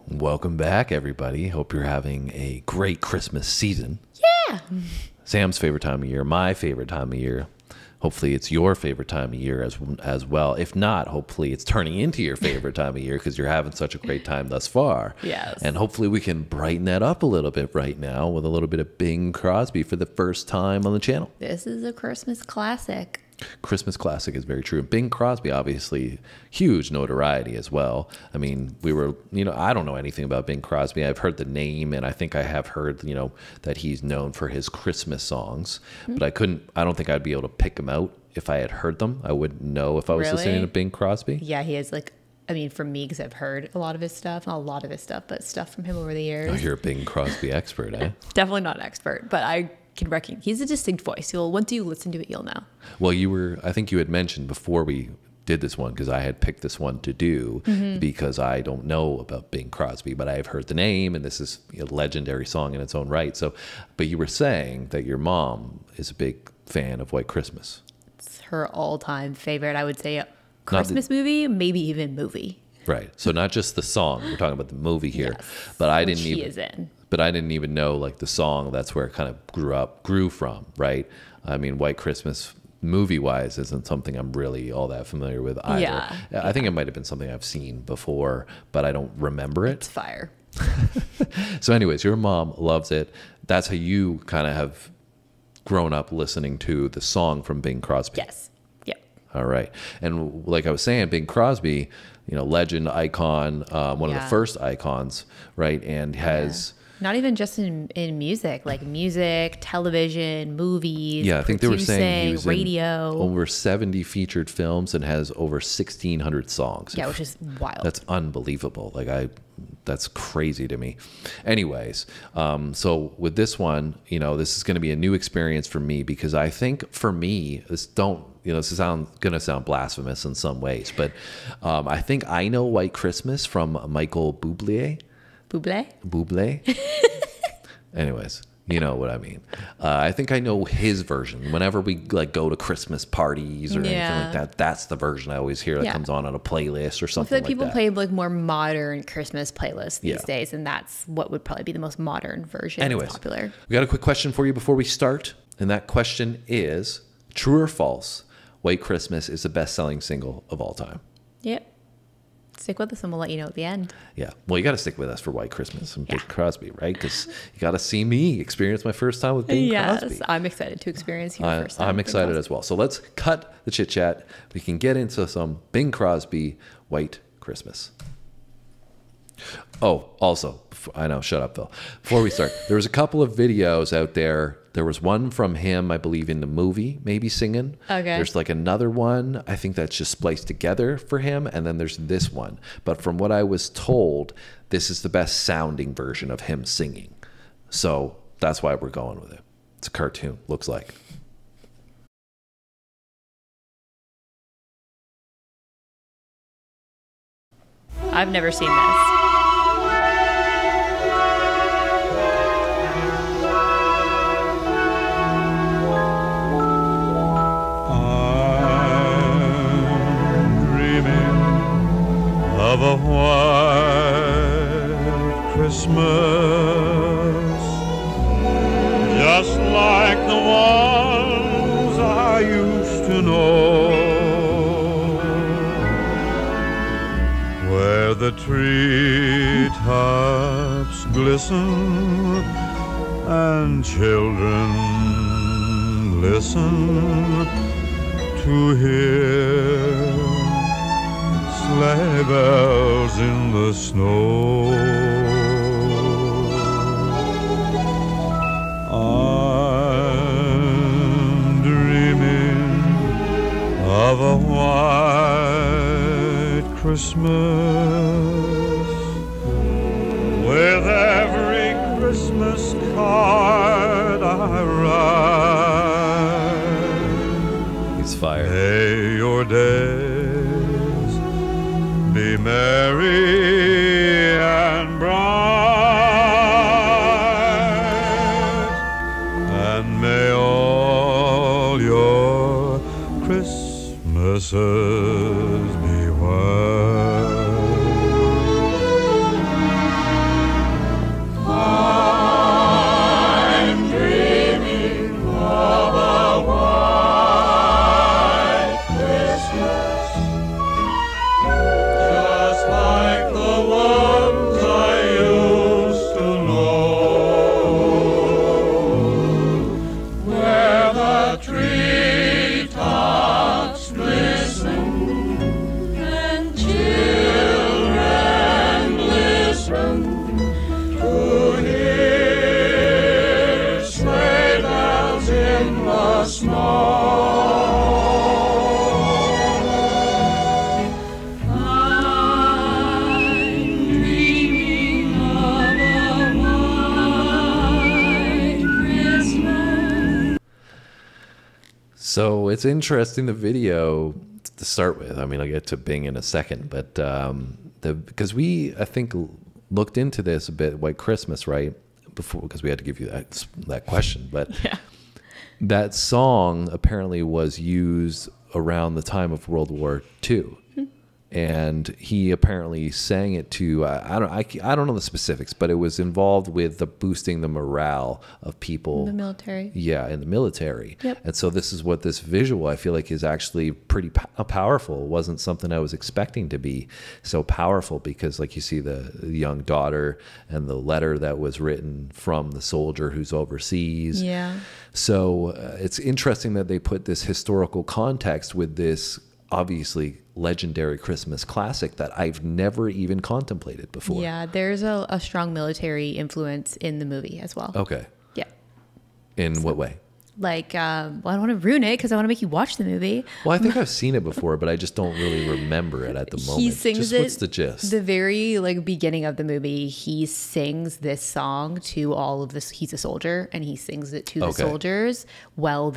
Welcome back, everybody. Hope you're having a great Christmas season. Yeah. Sam's favorite time of year, my favorite time of year. Hopefully it's your favorite time of year as well. If not, hopefully it's turning into your favorite time of year because you're having such a great time thus far. Yes. And hopefully we can brighten that up a little bit right now with a little bit of Bing Crosby for the first time on the channel. This is a Christmas classic. Christmas classic is very true. Bing Crosby, obviously, huge notoriety as well. I mean, I don't know anything about Bing Crosby. I've heard the name, and I think I have heard, that he's known for his Christmas songs. Mm-hmm. But I don't think I'd be able to pick them out if I had heard them. I wouldn't know if I was listening to Bing Crosby. Yeah, he is for me, because I've heard a lot of his stuff, not a lot of his stuff, but stuff from him over the years. Oh, you're a Bing Crosby expert, eh? Definitely not an expert, but I can recognize he's a distinct voice. Once you listen to it, you'll know. Well, I think you had mentioned before we did this one, because I had picked this one to do because I don't know about Bing Crosby, but I've heard the name, and this is a legendary song in its own right. So, but you were saying that your mom is a big fan of White Christmas. It's her all-time favorite, I would say, Christmas movie, maybe even movie. Right. So not just the song. We're talking about the movie here. Yes, but I which didn't he even. is in. But I didn't even know the song. That's where it kind of grew from, right? I mean, White Christmas movie-wise isn't something I'm really all that familiar with either. Yeah. I think it might have been something I've seen before, but I don't remember it. It's fire. So anyways, your mom loves it. That's how you kind of have grown up listening to the song from Bing Crosby. Yes. Yep. All right. And like I was saying, Bing Crosby, legend, icon, one of the first icons, right? And has... Not even just in music, like music, television, movies. Yeah, I think they were saying he was radio. in over 70 featured films and has over 1,600 songs. Yeah, which is wild. That's unbelievable. That's crazy to me. Anyways, so with this one, this is going to be a new experience for me, because I think for me, this is going to sound blasphemous in some ways, but I think I know White Christmas from Michael Bublé. Bublé. Anyways, you know what I mean. I think I know his version. Whenever we go to Christmas parties or anything like that, that's the version I always hear that comes on a playlist or something like that. People play more modern Christmas playlists these days, and that's what would probably be the most modern version. Anyways, popular. We got a quick question for you before we start, and that question is: true or false? White Christmas is the best-selling single of all time. Yep. Stick with us and we'll let you know at the end. Yeah. Well, you got to stick with us for White Christmas and Bing Crosby, right? Because you got to see me experience my first time with Bing Crosby. Yes, I'm excited to experience your first time. I'm excited as well. So let's cut the chit chat. We can get into some Bing Crosby White Christmas. Oh, also, I know, shut up, Phil. Before we start, there was a couple of videos out there. There was one from him, I believe, in the movie, maybe singing. Okay. There's another one, I think that's just spliced together for him. And then there's this one. But from what I was told, this is the best sounding version of him singing. So that's why we're going with it. It's a cartoon, looks like. I've never seen this. Of a white Christmas, just like the ones I used to know, where the treetops glisten and children listen to hear sleigh bells in the snow. I'm dreaming of a white Christmas, with every Christmas card I write. He's fired. May your days be merry and bright, and may all your Christmases be white. So it's interesting, the video to start with. I mean, I'll get to Bing in a second, but because I think looked into this a bit, White Christmas, right? Before, because we had to give you that question, but Yeah. that song apparently was used around the time of World War II. And he apparently sang it to, I don't know the specifics, but it was involved with the boosting the morale of people. The military. Yeah, in the military. Yep. And so this is what this visual, I feel like, is actually pretty powerful. It wasn't something I was expecting to be so powerful, because like you see the young daughter and the letter that was written from the soldier who's overseas. Yeah. So it's interesting that they put this historical context with this obviously legendary Christmas classic that I've never even contemplated before. Yeah, there's a strong military influence in the movie as well. Okay. Yeah. In what way? Like, well, I don't want to ruin it because I want to make you watch the movie. Well, I think I've seen it before, but I just don't really remember it at the moment. He sings just it. What's the gist? The very beginning of the movie, he sings this song to all of this. He's a soldier, and he sings it to the soldiers while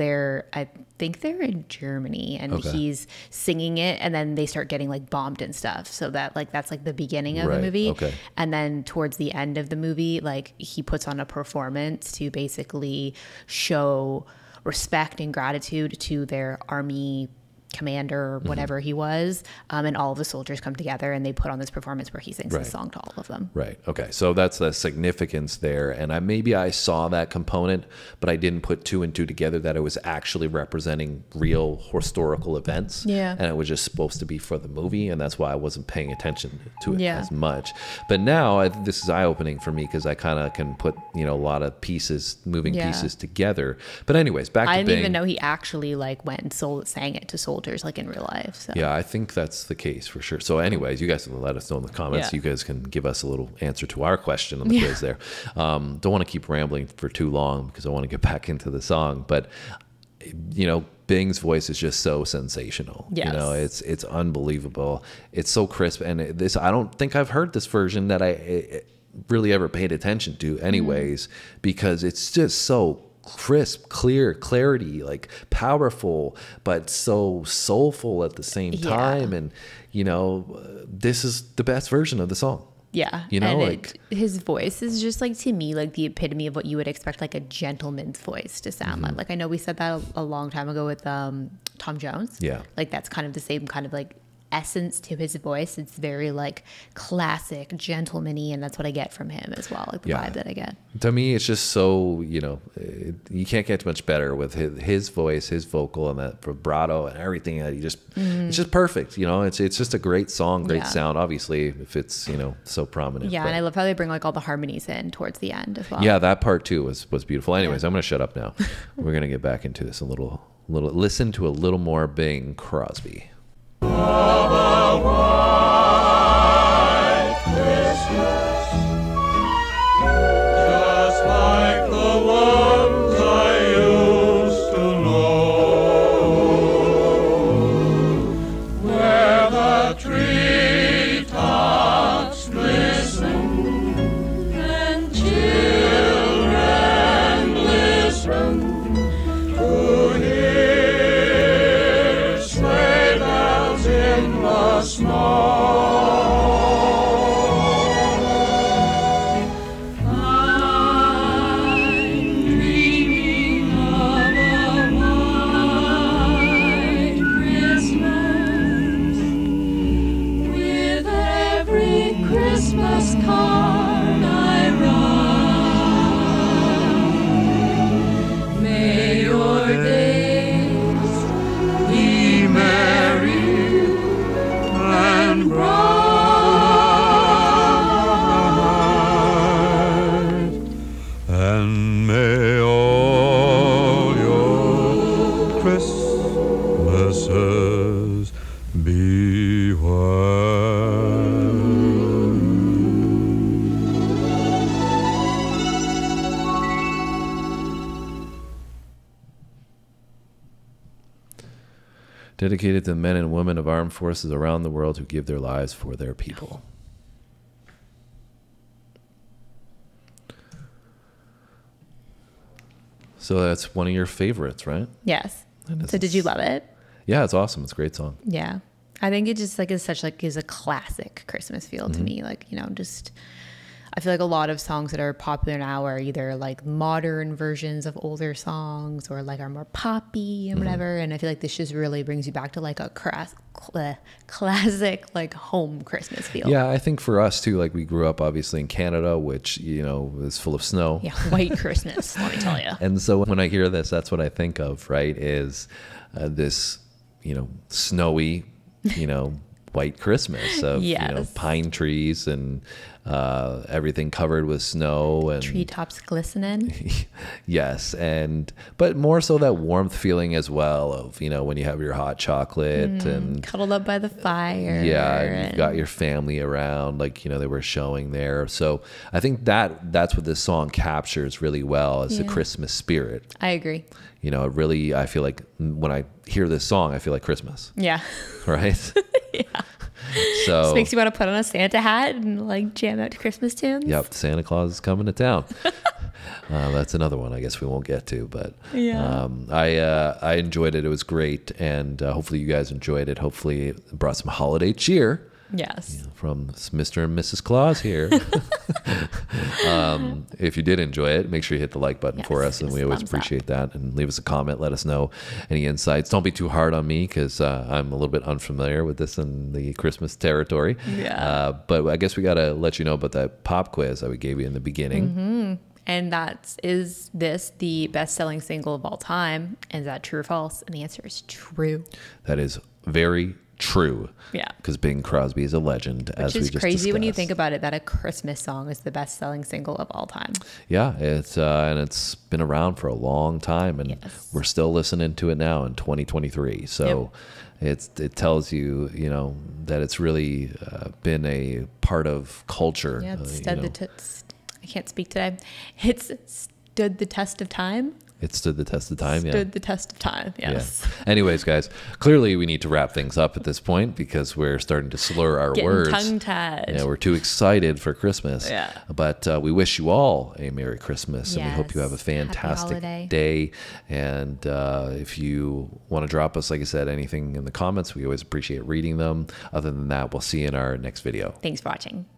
I think they're in Germany, and he's singing it, and then they start getting bombed and stuff. So that that's the beginning of the movie. Okay. And then towards the end of the movie, he puts on a performance to basically show respect and gratitude to their army commander or whatever he was, and all of the soldiers come together and they put on this performance where he sings this song to all of them. Right. Okay. So that's the significance there. And maybe I saw that component, but I didn't put two and two together that it was actually representing real historical events. Yeah. And it was just supposed to be for the movie, and that's why I wasn't paying attention to it as much. But now this is eye-opening for me, because I kind of can put a lot of moving pieces together. But anyways, back to Bing. I didn't even know he actually went and sang it to soldiers in real life. So. Yeah, I think that's the case for sure. So anyways, you guys can let us know in the comments. Yeah. You guys can give us a little answer to our question on the quiz there. Don't want to keep rambling for too long, because I want to get back into the song. But, Bing's voice is just so sensational. Yes. It's unbelievable. It's so crisp. And I don't think I've heard this version that I really ever paid attention to anyways, because it's just so crisp, clear, clarity, powerful, but so soulful at the same time. And this is the best version of the song. Yeah. His voice is just to me the epitome of what you would expect a gentleman's voice to sound like. I know we said that a long time ago with Tom Jones. Yeah. That's kind of the same kind of essence to his voice. It's very classic, gentleman-y, and that's what I get from him as well, the vibe that I get. To me, it's just so, you can't get much better with his voice, his vocal, and that vibrato and everything that it's just perfect. It's just a great song, great sound, obviously, if it's, so prominent. Yeah, and I love how they bring all the harmonies in towards the end as well. Yeah, that part too was beautiful. Anyways, I'm going to shut up now. We're going to get back into this a little, listen to a little more Bing Crosby. Of a white Christmas, just like the ones I used to know, where the treetops glisten and children listen to hear sleigh bells in the snow. I'm dreaming of a white Christmas, with every Christmas card I write. May your days be merry and bright, and may all your Christmases be white. Dedicated to the men and women of armed forces around the world who give their lives for their people. So that's one of your favorites, right? Yes. So did you love it? Yeah, it's awesome. It's a great song. Yeah. I think it just like is such like is a classic Christmas feel to me. Like, you know, just I feel like a lot of songs that are popular now are either like modern versions of older songs or like are more poppy and whatever. And I feel like this just really brings you back to like a classic like home Christmas feel. Yeah, I think for us too, like we grew up obviously in Canada, which, you know, is full of snow. Yeah, white Christmas, let me tell you. And so when I hear this, that's what I think of, right? Is this, you know, snowy, you know, white Christmas of, you know, pine trees and everything covered with snow and treetops glistening. Yes. But more so that warmth feeling as well of, you know, when you have your hot chocolate and cuddled up by the fire. Yeah. And you've got your family around, like, you know, they were showing there. So I think that's what this song captures really well is the Christmas spirit. I agree. You know, it really, I feel like when I hear this song, I feel like Christmas. Yeah. Right? Yeah. So just makes you want to put on a Santa hat and like jam out to Christmas tunes. Yep, Santa Claus is coming to town. That's another one I guess we won't get to, but I enjoyed it. It was great, and hopefully you guys enjoyed it. Hopefully it brought some holiday cheer. Yes. You know, from Mr. and Mrs. Claus here. If you did enjoy it, make sure you hit the like button for us, and we always appreciate that. And leave us a comment. Let us know any insights. Don't be too hard on me because I'm a little bit unfamiliar with this in the Christmas territory. Yeah. But I guess we got to let you know about that pop quiz that we gave you in the beginning. And is this the best-selling single of all time? Is that true or false? And the answer is true. That is very true. Yeah. Because Bing Crosby is a legend, as we just discussed. Which is crazy when you think about it, that a Christmas song is the best-selling single of all time. Yeah, it's been around for a long time, and we're still listening to it now in 2023. So it tells you, you know, that it's really been a part of culture. Yeah, I can't speak today. It's stood the test of time. It stood the test of time. Stood the test of time. Yes. Yeah. Anyways, guys, clearly we need to wrap things up at this point because we're starting to slur our words. Tongue-tied. Yeah, we're too excited for Christmas. Yeah. But we wish you all a Merry Christmas, and we hope you have a fantastic day. And if you want to drop us, like I said, anything in the comments, we always appreciate reading them. Other than that, we'll see you in our next video. Thanks for watching.